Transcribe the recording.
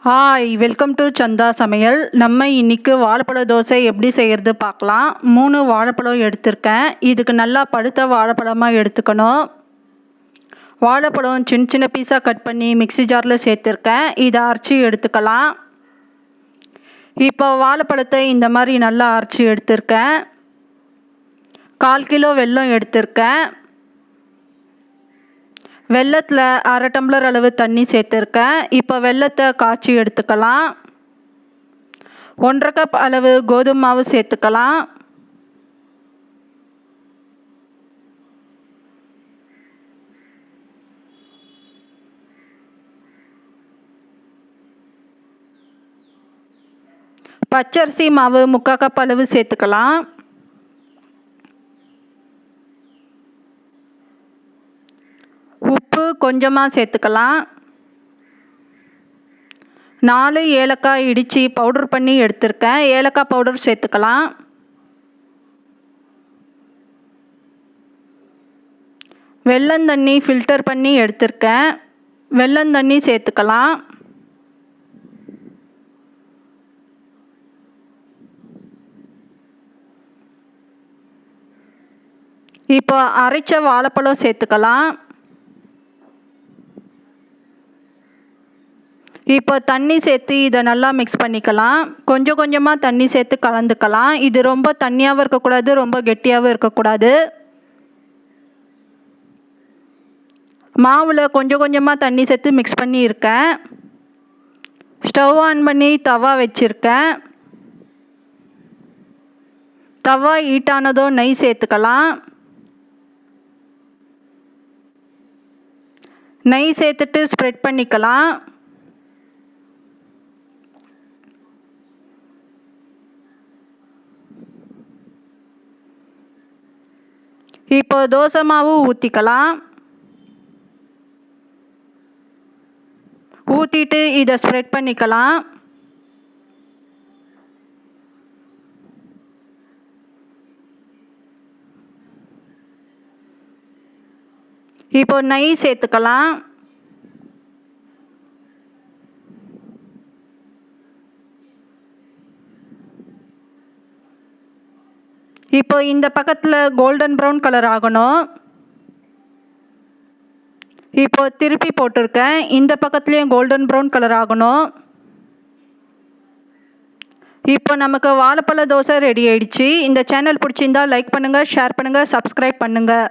Hi, welcome to சந்தா சமையல். நம்ம இன்னைக்கு வாழைப்பழ தோசை எப்படி செய்கிறது பார்க்கலாம். 3 வாழைப்பழம் எடுத்திருக்கேன். இதுக்கு நல்லா பழுத்த வாழைப்பழமாக எடுத்துக்கணும். வாழைப்பழம் சின்ன சின்ன பீஸாக கட் பண்ணி மிக்ஸி ஜாரில் சேர்த்துருக்கேன். இதை அரைச்சி எடுத்துக்கலாம். இப்போ வாழைப்பழத்தை இந்த மாதிரி நல்லா அரைச்சி எடுத்திருக்கேன். 1/4 கிலோ வெல்லம் எடுத்திருக்கேன். வெல்லத்தில் 1/2 டம்ளர் அளவு தண்ணி சேர்த்துருக்கேன். இப்போ வெல்லத்தை காய்ச்சி எடுத்துக்கலாம். 1/2 கப் அளவு கோதுமை மாவு சேர்த்துக்கலாம். பச்சரிசி மாவு 3/4 கப் அளவு சேர்த்துக்கலாம். உப்பு கொஞ்சமாக சேர்த்துக்கலாம். 4 ஏலக்காய் இடித்து பவுடர் பண்ணி எடுத்திருக்கேன். ஏலக்காய் பவுடர் சேர்த்துக்கலாம். வெல்லந்தண்ணி ஃபில்டர் பண்ணி எடுத்திருக்கேன். வெல்லந்தண்ணி சேர்த்துக்கலாம். இப்போ அரைச்ச வாழைப்பழம் சேர்த்துக்கலாம். இப்போ தண்ணி சேர்த்து இதை நல்லா மிக்ஸ் பண்ணிக்கலாம். கொஞ்சம் கொஞ்சமாக தண்ணி சேர்த்து கலந்துக்கலாம். இது ரொம்ப தண்ணியாகவும் இருக்கக்கூடாது, ரொம்ப கெட்டியாகவும் இருக்கக்கூடாது. மாவில் கொஞ்சம் கொஞ்சமாக தண்ணி சேர்த்து மிக்ஸ் பண்ணியிருக்கேன். ஸ்டவ் ஆன் பண்ணி தவா வச்சுருக்கேன். தவா ஹீட் ஆனதும் நெய் சேர்த்துக்கலாம். நெய் சேர்த்துட்டு ஸ்ப்ரெட் பண்ணிக்கலாம். இப்போ தோசை மாவு ஊற்றிக்கலாம். ஊற்றிட்டு இதை ஸ்ப்ரெட் பண்ணிக்கலாம். இப்போ நெய் சேர்த்துக்கலாம். இப்போ இந்த பக்கத்தில் கோல்டன் ப்ரௌன் கலர் ஆகணும். இப்போ திருப்பி போட்டிருக்கேன். இந்த பக்கத்துலேயும் கோல்டன் ப்ரௌன் கலர் ஆகணும். இப்போ நமக்கு வாழைப்பழ தோசை ரெடி ஆயிடுச்சு. இந்த சேனல் பிடிச்சிருந்தா லைக் பண்ணுங்கள், ஷேர் பண்ணுங்கள், சப்ஸ்கிரைப் பண்ணுங்கள்.